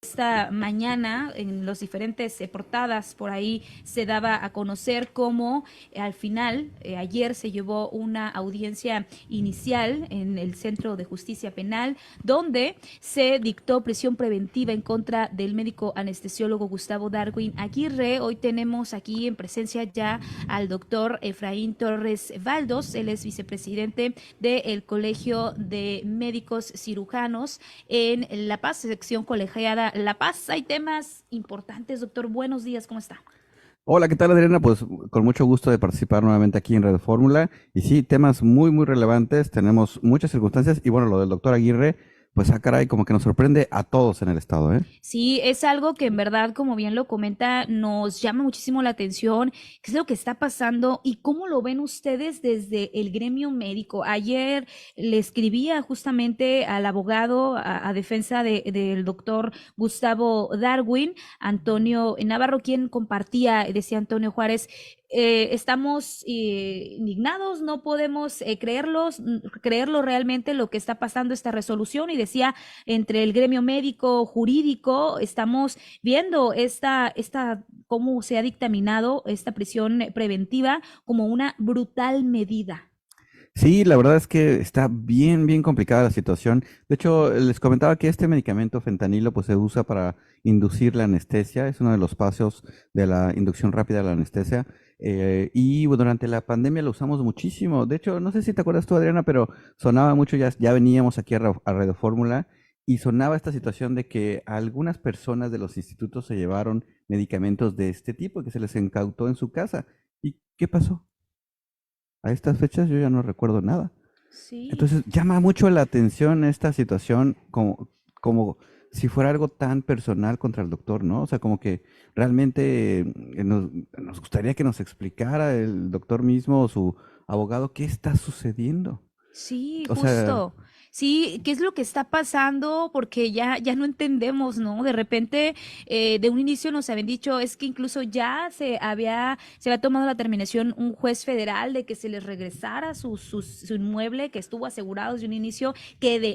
esta mañana en los diferentes portadas por ahí se daba a conocer cómo al final ayer se llevó una audiencia inicial en el Centro de Justicia Penal donde se dictó prisión preventiva en contra del médico anestesiólogo Gustavo Darwin Aguirre. Hoy tenemos aquí en presencia ya al doctor Efraín Torres Valdos. Él es vicepresidente del Colegio de Médicos Cirujanos en La Paz, sección colegiada La Paz. Hay temas importantes, doctor. Buenos días, ¿cómo está? Hola, ¿qué tal, Adriana? Pues con mucho gusto de participar nuevamente aquí en Red Fórmula. Y sí, temas muy, muy relevantes. Tenemos muchas circunstancias. Y bueno, lo del doctor Aguirre, pues caray, como que nos sorprende a todos en el estado, ¿eh? Sí, es algo que en verdad, como bien lo comenta, nos llama muchísimo la atención. ¿Qué es lo que está pasando y cómo lo ven ustedes desde el gremio médico? Ayer le escribía justamente al abogado a defensa del doctor Gustavo Darwin, Antonio Navarro, quien compartía, decía Antonio Juárez, estamos indignados, no podemos creerlo realmente lo que está pasando esta resolución y decía entre el gremio médico, jurídico, estamos viendo cómo se ha dictaminado esta prisión preventiva como una brutal medida. Sí, la verdad es que está bien, bien complicada la situación. De hecho, les comentaba que este medicamento fentanilo pues se usa para inducir la anestesia. Es uno de los pasos de la inducción rápida de la anestesia. Y bueno, durante la pandemia lo usamos muchísimo. De hecho, no sé si te acuerdas tú, Adriana, pero sonaba mucho, ya veníamos aquí a Radio Fórmula y sonaba esta situación de que algunas personas de los institutos se llevaron medicamentos de este tipo que se les incautó en su casa. ¿Y qué pasó? A estas fechas yo ya no recuerdo nada. Sí, Entonces llama mucho la atención esta situación como si fuera algo tan personal contra el doctor, ¿no? O sea, como que realmente nos gustaría que nos explicara el doctor mismo o su abogado qué está sucediendo. sí, O sea, justo. Sí, ¿qué es lo que está pasando? Porque ya no entendemos, ¿no? De repente, de un inicio nos habían dicho, es que incluso ya se había tomado la terminación un juez federal de que se les regresara su inmueble que estuvo asegurado desde un inicio,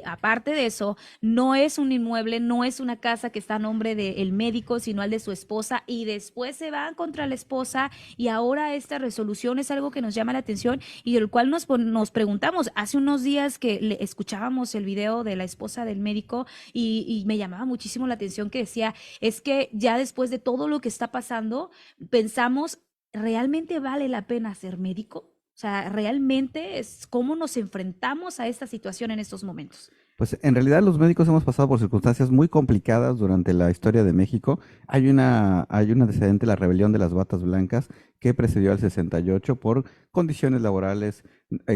aparte de eso, no es un inmueble, no es una casa que está a nombre del médico, sino al de su esposa, y después se van contra la esposa, y ahora esta resolución es algo que nos llama la atención y del cual nos preguntamos. Hace unos días que escuchábamos el video de la esposa del médico y me llamaba muchísimo la atención que decía, es que ya después de todo lo que está pasando, pensamos, ¿realmente vale la pena ser médico? O sea, realmente es cómo nos enfrentamos a esta situación en estos momentos. pues en realidad los médicos hemos pasado por circunstancias muy complicadas durante la historia de México. Hay un antecedente, la rebelión de las batas blancas, que precedió al 68 por condiciones laborales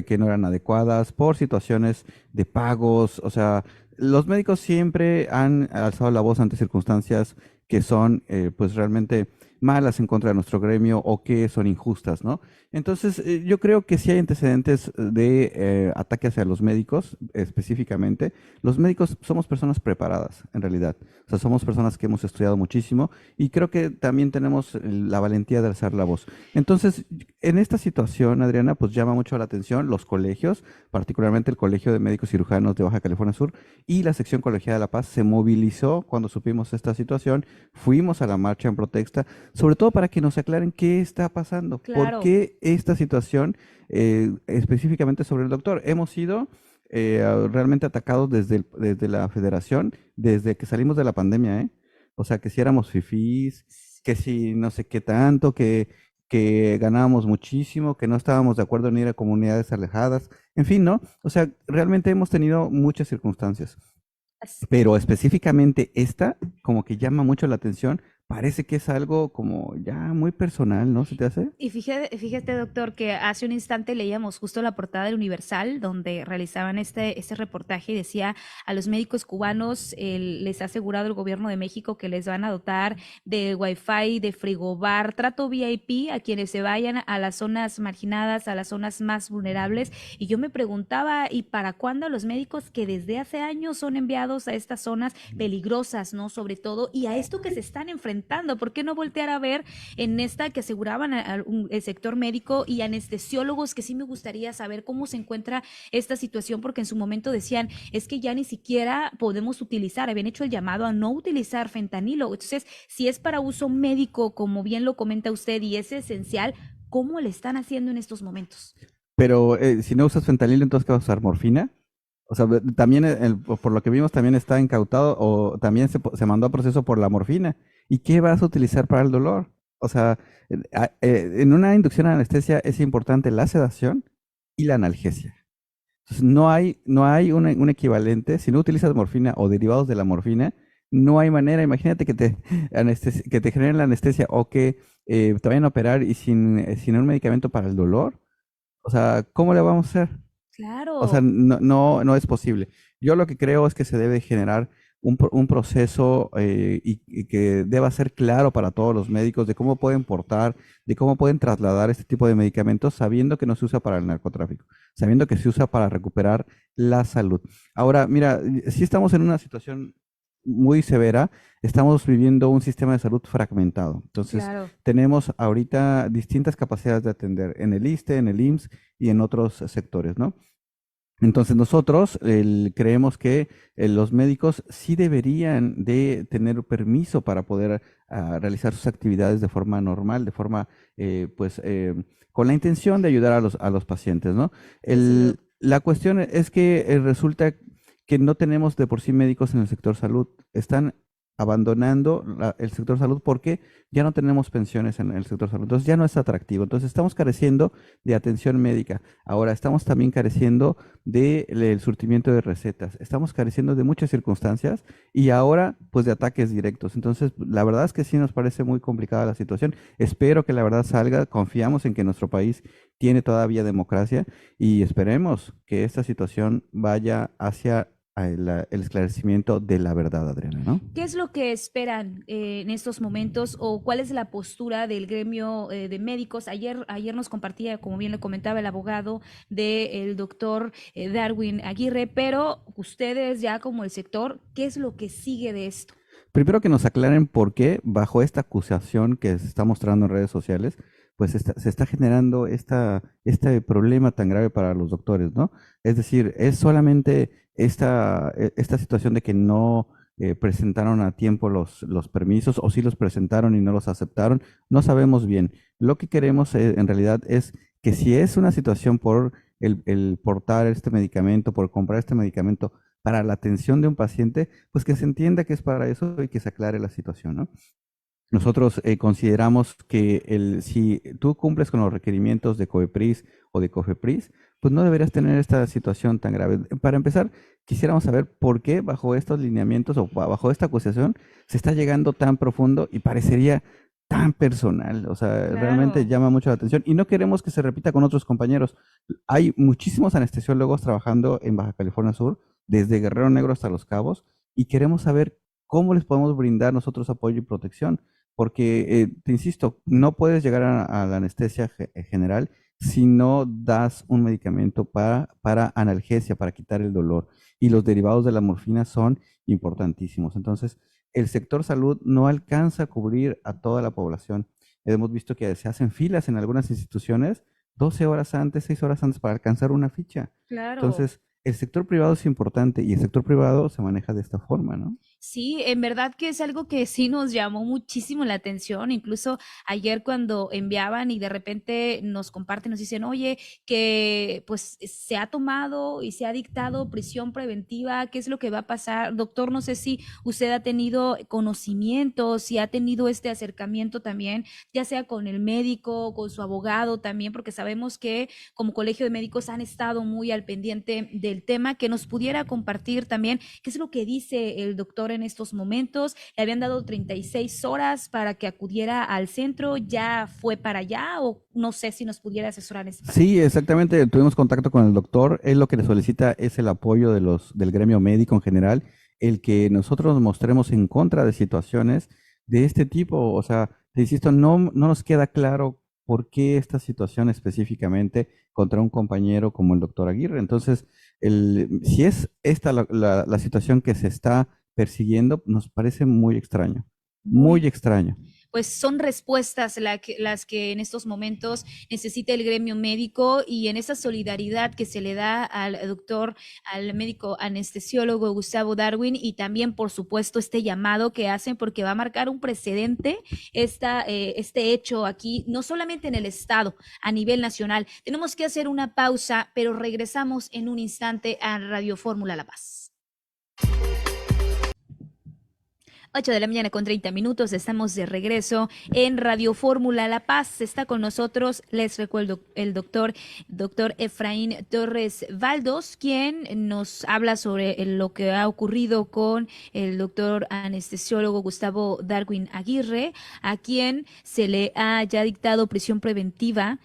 que no eran adecuadas, por situaciones de pagos. O sea, los médicos siempre han alzado la voz ante circunstancias que son pues realmente malas en contra de nuestro gremio o que son injustas, ¿no? Entonces, yo creo que sí hay antecedentes de ataque hacia los médicos específicamente. Los médicos somos personas preparadas, en realidad. O sea, somos personas que hemos estudiado muchísimo y creo que también tenemos la valentía de alzar la voz. Entonces, en esta situación, Adriana, pues llama mucho la atención los colegios, particularmente el Colegio de Médicos Cirujanos de Baja California Sur y la sección colegiada de La Paz se movilizó cuando supimos esta situación. Fuimos a la marcha en protesta, sobre todo para que nos aclaren qué está pasando, por Claro. qué esta situación específicamente sobre el doctor. Hemos sido realmente atacados desde la federación, desde que salimos de la pandemia, ¿eh? O sea, que si éramos fifís, que si no sé qué tanto, que ganábamos muchísimo, que no estábamos de acuerdo en ir a comunidades alejadas, en fin, ¿no? O sea, realmente hemos tenido muchas circunstancias. Pero específicamente esta, como que llama mucho la atención, parece que es algo como ya muy personal, ¿no? ¿Se te hace? Y fíjate, doctor, que hace un instante leíamos justo la portada del Universal, donde realizaban este reportaje y decía a los médicos cubanos les ha asegurado el gobierno de México que les van a dotar de wifi, de frigobar, trato VIP a quienes se vayan a las zonas marginadas, a las zonas más vulnerables. Y yo me preguntaba, ¿y para cuándo los médicos que desde hace años son enviados a estas zonas peligrosas, ¿no? Sobre todo, y a esto que se están enfrentando? enfrentando. ¿Por qué no voltear a ver en esta que aseguraban el sector médico y anestesiólogos, que sí me gustaría saber cómo se encuentra esta situación, porque en su momento decían, es que ya ni siquiera podemos utilizar, habían hecho el llamado a no utilizar fentanilo. Entonces, si es para uso médico, como bien lo comenta usted, y es esencial, ¿cómo le están haciendo en estos momentos? Pero si no usas fentanilo, entonces ¿qué vas a usar? ¿Morfina? O sea, también, por lo que vimos, también está incautado o también se mandó a proceso por la morfina. ¿Y qué vas a utilizar para el dolor? O sea, en una inducción a anestesia es importante la sedación y la analgesia. Entonces, no hay un equivalente. Si no utilizas morfina o derivados de la morfina, no hay manera. Imagínate que te generen la anestesia o que te vayan a operar y sin un medicamento para el dolor. O sea, ¿cómo le vamos a hacer? O sea, Claro. no es posible. Yo lo que creo es que se debe generar un proceso y que deba ser claro para todos los médicos de cómo pueden portar, de cómo pueden trasladar este tipo de medicamentos sabiendo que no se usa para el narcotráfico, sabiendo que se usa para recuperar la salud. Ahora, mira, si estamos en una situación muy severa, estamos viviendo un sistema de salud fragmentado. Entonces, Claro. tenemos ahorita distintas capacidades de atender en el ISSSTE, en el IMSS y en otros sectores, ¿no? Entonces nosotros creemos que los médicos sí deberían de tener permiso para poder realizar sus actividades de forma normal, de forma, pues, con la intención de ayudar a los pacientes, ¿no? Desde luego. La cuestión es que resulta que no tenemos de por sí médicos en el sector salud. Están abandonando el sector salud porque ya no tenemos pensiones en el sector salud. Entonces ya no es atractivo. Entonces estamos careciendo de atención médica. Ahora estamos también careciendo del surtimiento de recetas. Estamos careciendo de muchas circunstancias y ahora pues de ataques directos. Entonces la verdad es que sí nos parece muy complicada la situación. Espero que la verdad salga. Confiamos en que nuestro país tiene todavía democracia y esperemos que esta situación vaya hacia el esclarecimiento de la verdad, Adriana, ¿no? ¿Qué es lo que esperan en estos momentos o cuál es la postura del gremio de médicos? Ayer nos compartía, como bien le comentaba el abogado del doctor Darwin Aguirre, pero ustedes ya como el sector, ¿qué es lo que sigue de esto? Primero que nos aclaren por qué, bajo esta acusación que se está mostrando en redes sociales, pues se está generando este problema tan grave para los doctores, ¿no? Es decir, es solamente esta situación de que no presentaron a tiempo los permisos o si los presentaron y no los aceptaron, no sabemos bien. Lo que queremos en realidad es que si es una situación por el portar este medicamento, por comprar este medicamento, para la atención de un paciente, pues que se entienda que es para eso y que se aclare la situación, ¿no? Nosotros consideramos que si tú cumples con los requerimientos de COEPRIS o de COFEPRIS, pues no deberías tener esta situación tan grave. Para empezar, quisiéramos saber por qué bajo estos lineamientos o bajo esta acusación se está llegando tan profundo y parecería tan personal. O sea, realmente Claro. llama mucho la atención y no queremos que se repita con otros compañeros. Hay muchísimos anestesiólogos trabajando en Baja California Sur, desde Guerrero Negro hasta Los Cabos, y queremos saber cómo les podemos brindar nosotros apoyo y protección. Porque, te insisto, no puedes llegar a la anestesia general si no das un medicamento para analgesia, para quitar el dolor. Y los derivados de la morfina son importantísimos. Entonces, el sector salud no alcanza a cubrir a toda la población. Hemos visto que se hacen filas en algunas instituciones 12 horas antes, 6 horas antes para alcanzar una ficha. Claro. Entonces, el sector privado es importante y el sector privado se maneja de esta forma, ¿no? Sí, en verdad que es algo que sí nos llamó muchísimo la atención. Incluso ayer cuando enviaban y de repente nos comparten, nos dicen, oye, que pues se ha tomado y se ha dictado prisión preventiva, ¿qué es lo que va a pasar? Doctor, no sé si usted ha tenido conocimiento, si ha tenido este acercamiento también, ya sea con el médico, con su abogado también, porque sabemos que como colegio de médicos han estado muy al pendiente del tema, que nos pudiera compartir también qué es lo que dice el doctor en estos momentos. Le habían dado 36 horas para que acudiera al centro, ya fue para allá o no sé si nos pudiera asesorar en esta parte. Sí, exactamente. Tuvimos contacto con el doctor. Él lo que le solicita es el apoyo del gremio médico en general, el que nosotros nos mostremos en contra de situaciones de este tipo. O sea, te insisto, no nos queda claro por qué esta situación específicamente contra un compañero como el doctor Aguirre. Entonces, si es esta la situación que se está persiguiendo, nos parece muy extraño. muy Muy, extraño. pues son respuestas las que en estos momentos necesita el gremio médico y en esa solidaridad que se le da al doctor, al médico anestesiólogo Gustavo Darwin y también, por supuesto, este llamado que hacen porque va a marcar un precedente este hecho aquí, no solamente en el Estado, a nivel nacional. Tenemos que hacer una pausa, pero regresamos en un instante a Radio Fórmula La Paz. 8 de la mañana con 30 minutos, estamos de regreso en Radio Fórmula La Paz. Está con nosotros, les recuerdo, el doctor Efraín Torres Valdos, quien nos habla sobre lo que ha ocurrido con el doctor anestesiólogo Gustavo Darwin Aguirre, a quien se le ha ya dictado prisión preventiva.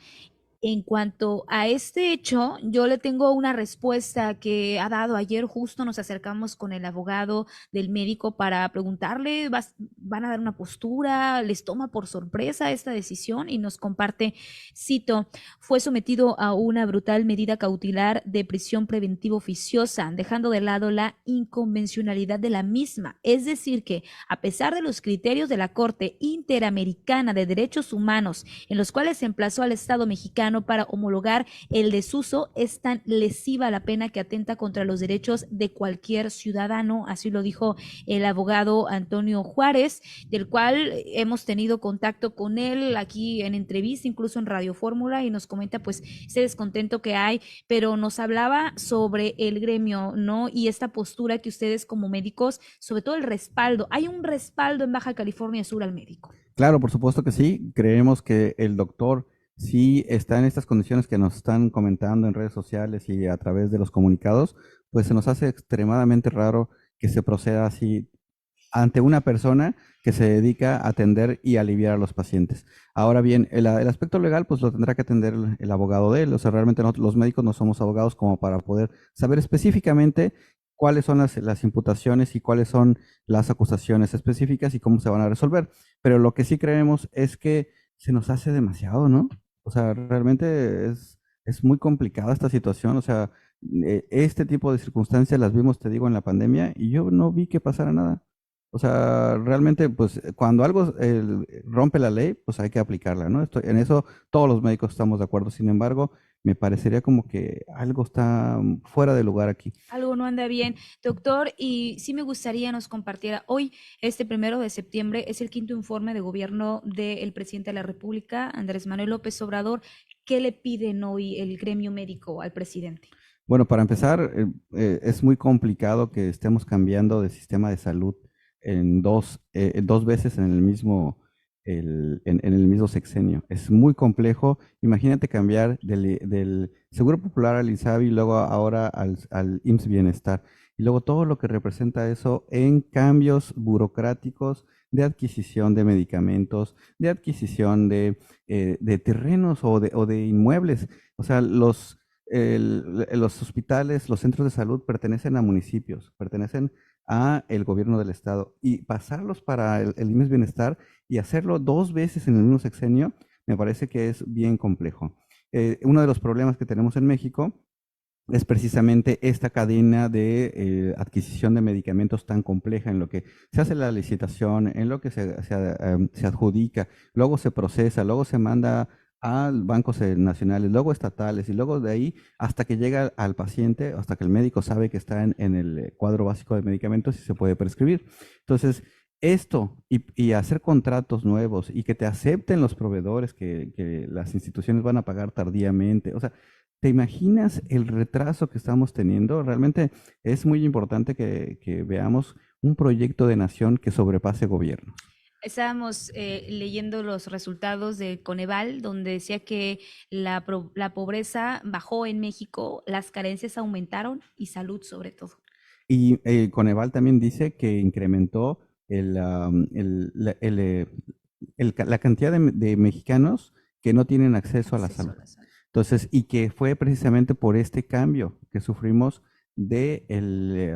En cuanto a este hecho, yo le tengo una respuesta que ha dado ayer. Justo nos acercamos con el abogado del médico para preguntarle, van a dar una postura, les toma por sorpresa esta decisión y nos comparte, cito, fue sometido a una brutal medida cautelar de prisión preventiva oficiosa, dejando de lado la inconvencionalidad de la misma. Es decir, que a pesar de los criterios de la Corte Interamericana de Derechos Humanos, en los cuales se emplazó al Estado mexicano para homologar el desuso, es tan lesiva la pena que atenta contra los derechos de cualquier ciudadano, así lo dijo el abogado Antonio Juárez, del cual hemos tenido contacto con él aquí en entrevista, incluso en Radio Fórmula, y nos comenta pues ese descontento que hay, pero nos hablaba sobre el gremio, ¿no? Y esta postura que ustedes como médicos, sobre todo el respaldo, hay un respaldo en Baja California Sur al médico. Claro, por supuesto que sí. Creemos que el doctor sí está en estas condiciones que nos están comentando en redes sociales y a través de los comunicados, pues se nos hace extremadamente raro que se proceda así ante una persona que se dedica a atender y aliviar a los pacientes. Ahora bien, el aspecto legal, pues lo tendrá que atender el abogado de él. O sea, realmente los médicos no somos abogados como para poder saber específicamente cuáles son las imputaciones y cuáles son las acusaciones específicas y cómo se van a resolver. Pero lo que sí creemos es que se nos hace demasiado, ¿no? O sea, realmente es muy complicada esta situación. O sea, este tipo de circunstancias las vimos, te digo, en la pandemia y yo no vi que pasara nada. O sea, realmente, pues cuando algo rompe la ley, pues hay que aplicarla, ¿no? En eso todos los médicos estamos de acuerdo. Sin embargo, me parecería como que algo está fuera de lugar aquí. Algo no anda bien, doctor, y sí me gustaría nos compartiera hoy, este 1 de septiembre, es el quinto informe de gobierno del presidente de la República, Andrés Manuel López Obrador. ¿Qué le piden hoy el gremio médico al presidente? Bueno, para empezar, es muy complicado que estemos cambiando de sistema de salud dos veces en el mismo, en el mismo sexenio. Es muy complejo. Imagínate cambiar del Seguro Popular al INSABI y luego ahora al IMSS Bienestar. Y luego todo lo que representa eso en cambios burocráticos de adquisición de medicamentos, de adquisición de terrenos o de inmuebles. O sea, los hospitales, los centros de salud pertenecen a municipios, pertenecen a el gobierno del estado y pasarlos para el IMSS Bienestar y hacerlo dos veces en el mismo sexenio me parece que es bien complejo. Uno de los problemas que tenemos en México es precisamente esta cadena de adquisición de medicamentos tan compleja en lo que se hace la licitación, en lo que se adjudica, luego se procesa, luego se manda a bancos nacionales, luego estatales y luego de ahí hasta que llega al paciente, hasta que el médico sabe que está en el cuadro básico de medicamentos y se puede prescribir. Entonces, esto y hacer contratos nuevos y que te acepten los proveedores que las instituciones van a pagar tardíamente, o sea, ¿te imaginas el retraso que estamos teniendo? Realmente es muy importante que veamos un proyecto de nación que sobrepase gobiernos. Estábamos leyendo los resultados de Coneval, donde decía que la pobreza bajó en México, las carencias aumentaron y salud sobre todo. Y Coneval también dice que incrementó la cantidad de mexicanos que no tienen acceso a la Acceso salud. a la salud. Entonces, y que fue precisamente por este cambio que sufrimos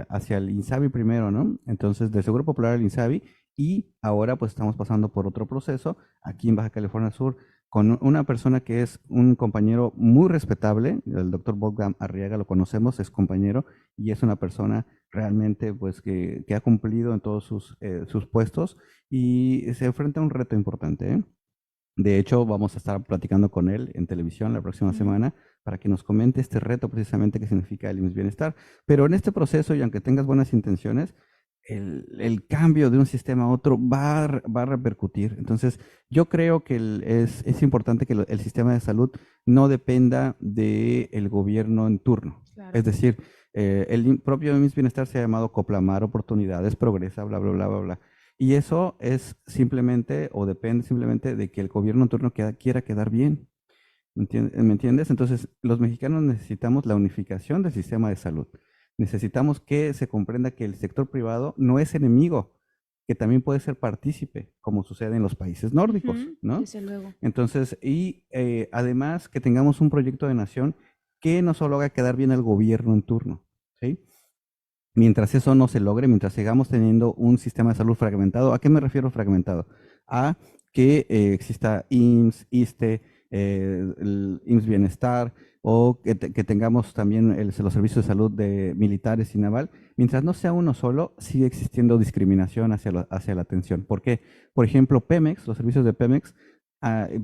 hacia el INSABI primero, ¿no? Entonces, del Seguro Popular al INSABI, y ahora pues estamos pasando por otro proceso aquí en Baja California Sur con una persona que es un compañero muy respetable, el doctor Bogdan Arriaga lo conocemos, es compañero y es una persona realmente pues que ha cumplido en todos sus puestos y se enfrenta a un reto importante, ¿eh? De hecho, vamos a estar platicando con él en televisión la próxima Ujú. semana para que nos comente este reto precisamente que significa el IMSS Bienestar. Pero en este proceso, y aunque tengas buenas intenciones, el cambio de un sistema a otro va a repercutir. Entonces, yo creo que es importante que el sistema de salud no dependa del gobierno en turno. Es Claro. decir, propio IMSS Bienestar se ha llamado Coplamar Oportunidades, Progresa, bla, bla, bla, bla, bla. Y eso es simplemente o depende simplemente de que el gobierno en turno quiera quedar bien. ¿Me entiendes? Entonces, los mexicanos necesitamos la unificación del sistema de salud. Necesitamos que se comprenda que el sector privado no es enemigo, que también puede ser partícipe, como sucede en los países nórdicos, Ujú, ¿no? desde luego. Entonces, y además que tengamos un proyecto de nación que no solo haga quedar bien al gobierno en turno, ¿sí? Mientras eso no se logre, mientras sigamos teniendo un sistema de salud fragmentado, ¿a qué me refiero fragmentado? A que exista IMSS, ISSSTE, el IMSS Bienestar, o que tengamos también los servicios de salud de militares y naval. Mientras no sea uno solo, sigue existiendo discriminación hacia la atención. ¿Por qué? Por ejemplo, Pemex, los servicios de Pemex,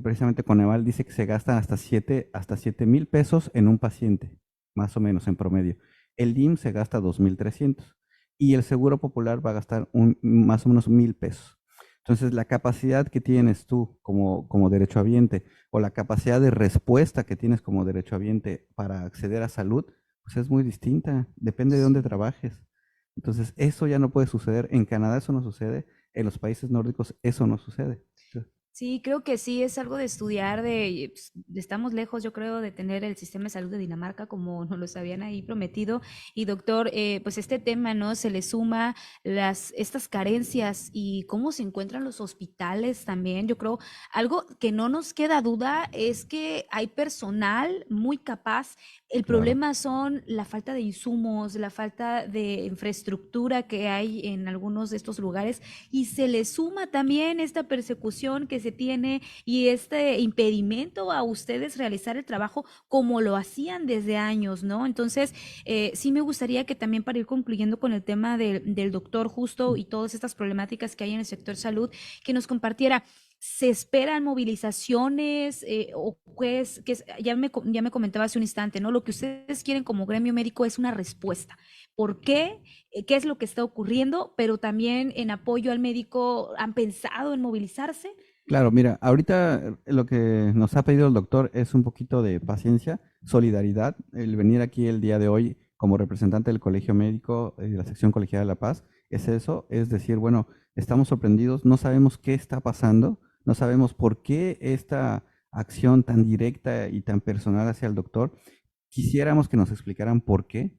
precisamente Coneval dice que se gastan hasta 7,000 pesos en un paciente, más o menos en promedio. El IMSS se gasta 2,300 y el Seguro Popular va a gastar más o menos 1,000 pesos. Entonces, la capacidad que tienes tú como derechohabiente o la capacidad de respuesta que tienes como derechohabiente para acceder a salud, pues es muy distinta, depende de dónde Sí. trabajes. Entonces, eso ya no puede suceder. En Canadá eso no sucede, en los países nórdicos eso no sucede. Sí, creo que sí es algo de estudiar, estamos lejos, yo creo, de tener el sistema de salud de Dinamarca como nos los habían ahí prometido. Y doctor, pues este tema, ¿no? Se le suma estas carencias y cómo se encuentran los hospitales también. Yo creo, algo que no nos queda duda es que hay personal muy capaz. El Claro. problema son la falta de insumos, la falta de infraestructura que hay en algunos de estos lugares y se le suma también esta persecución que se tiene y este impedimento a ustedes realizar el trabajo como lo hacían desde años, ¿no? Entonces, sí me gustaría que también para ir concluyendo con el tema del doctor justo y todas estas problemáticas que hay en el sector salud, que nos compartiera. ¿Se esperan movilizaciones o ya me comentaba hace un instante, ¿no? Lo que ustedes quieren como gremio médico es una respuesta. ¿Por qué? ¿Qué es lo que está ocurriendo? Pero también en apoyo al médico, ¿han pensado en movilizarse? Claro, mira, ahorita lo que nos ha pedido el doctor es un poquito de paciencia, solidaridad, el venir aquí el día de hoy como representante del Colegio Médico y de la sección colegiada de La Paz, es eso, es decir, bueno, estamos sorprendidos, no sabemos qué está pasando, no sabemos por qué esta acción tan directa y tan personal hacia el doctor. Quisiéramos que nos explicaran por qué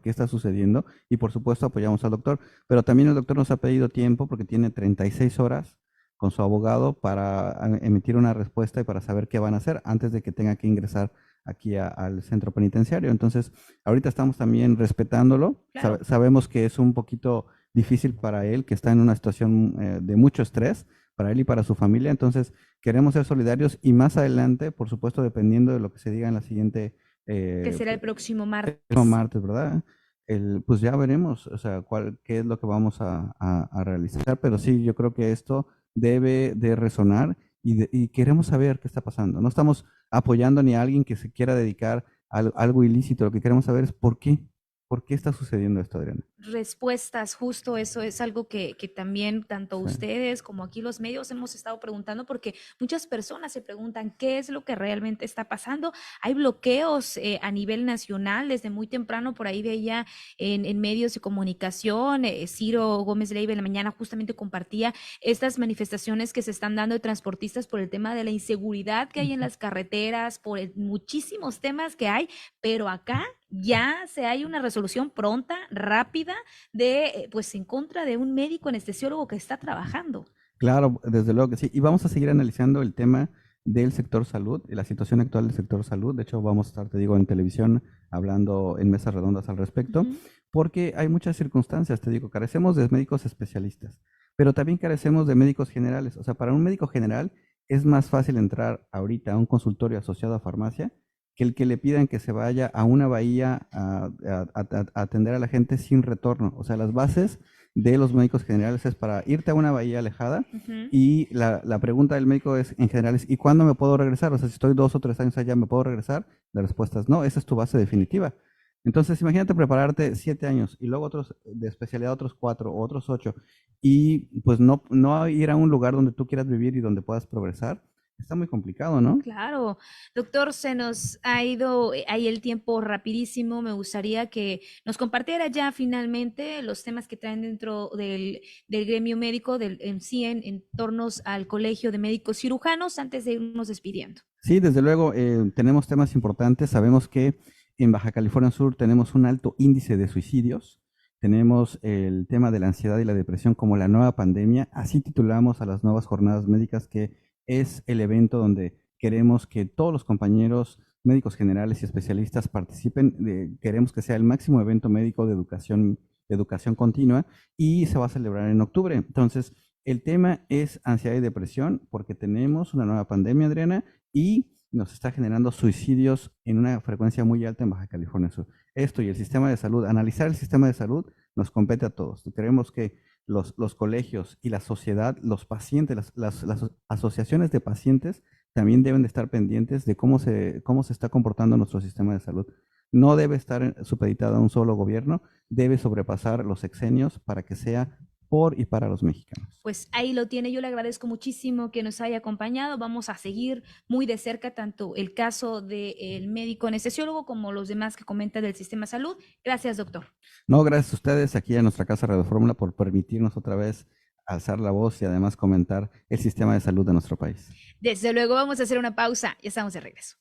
está sucediendo y por supuesto apoyamos al doctor, pero también el doctor nos ha pedido tiempo porque tiene 36 horas con su abogado para emitir una respuesta y para saber qué van a hacer antes de que tenga que ingresar aquí al centro penitenciario. Entonces, ahorita estamos también respetándolo. Claro. Sabemos que es un poquito difícil para él, que está en una situación de mucho estrés para él y para su familia. Entonces, queremos ser solidarios y más adelante, por supuesto, dependiendo de lo que se diga en la siguiente Que eh, será el próximo próximo martes. martes, ¿verdad? Pues ya veremos, o sea, qué es lo que vamos a realizar, pero sí, yo creo que esto debe de resonar y queremos saber qué está pasando. No estamos apoyando ni a alguien que se quiera dedicar a algo ilícito, lo que queremos saber es por qué está sucediendo esto, Adriana. Respuestas, justo eso es algo que también tanto Sí, ustedes como aquí los medios hemos estado preguntando porque muchas personas se preguntan qué es lo que realmente está pasando. Hay bloqueos a nivel nacional desde muy temprano, por ahí veía en medios de comunicación, Ciro Gómez Leiva en la mañana justamente compartía estas manifestaciones que se están dando de transportistas por el tema de la inseguridad que hay en ujú. las carreteras, por muchísimos temas que hay, pero acá ya se hay una resolución pronta, rápida, pues en contra de un médico anestesiólogo que está trabajando. Claro, desde luego que sí. Y vamos a seguir analizando el tema del sector salud y la situación actual del sector salud. De hecho, vamos a estar, te digo, en televisión hablando en mesas redondas al respecto, Ujú. porque hay muchas circunstancias, te digo, carecemos de médicos especialistas, pero también carecemos de médicos generales. O sea, para un médico general es más fácil entrar ahorita a un consultorio asociado a farmacia que el que le pidan que se vaya a una bahía a atender a la gente sin retorno. O sea, las bases de los médicos generales es para irte a una bahía alejada Ujú. y la pregunta del médico es, en general es, ¿y cuándo me puedo regresar? O sea, si estoy 2 o 3 años allá, ¿me puedo regresar? La respuesta es no, esa es tu base definitiva. Entonces, imagínate prepararte 7 años y luego otros de especialidad otros 4 o otros 8 y pues no ir a un lugar donde tú quieras vivir y donde puedas progresar. Está muy complicado, ¿no? Claro, doctor, se nos ha ido ahí el tiempo rapidísimo. Me gustaría que nos compartiera ya finalmente los temas que traen dentro del gremio médico, en sí, en torno al Colegio de Médicos Cirujanos, antes de irnos despidiendo. Sí, desde luego, tenemos temas importantes. Sabemos que en Baja California Sur tenemos un alto índice de suicidios. Tenemos el tema de la ansiedad y la depresión como la nueva pandemia. Así titulamos a las nuevas jornadas médicas, que es el evento donde queremos que todos los compañeros médicos generales y especialistas participen. Queremos que sea el máximo evento médico de educación continua y se va a celebrar en octubre. Entonces, el tema es ansiedad y depresión porque tenemos una nueva pandemia, Adriana, y nos está generando suicidios en una frecuencia muy alta en Baja California Sur. Esto y el sistema de salud, analizar el sistema de salud nos compete a todos. Creemos que los colegios y la sociedad, los pacientes, las asociaciones de pacientes también deben de estar pendientes de cómo se está comportando nuestro sistema de salud. No debe estar supeditado a un solo gobierno, debe sobrepasar los sexenios para que sea por y para los mexicanos. Pues ahí lo tiene. Yo le agradezco muchísimo que nos haya acompañado. Vamos a seguir muy de cerca tanto el caso del médico anestesiólogo como los demás que comenta del sistema de salud. Gracias, doctor. No, gracias a ustedes aquí a nuestra casa Radio Fórmula por permitirnos otra vez alzar la voz y además comentar el sistema de salud de nuestro país. Desde luego vamos a hacer una pausa. Ya estamos de regreso.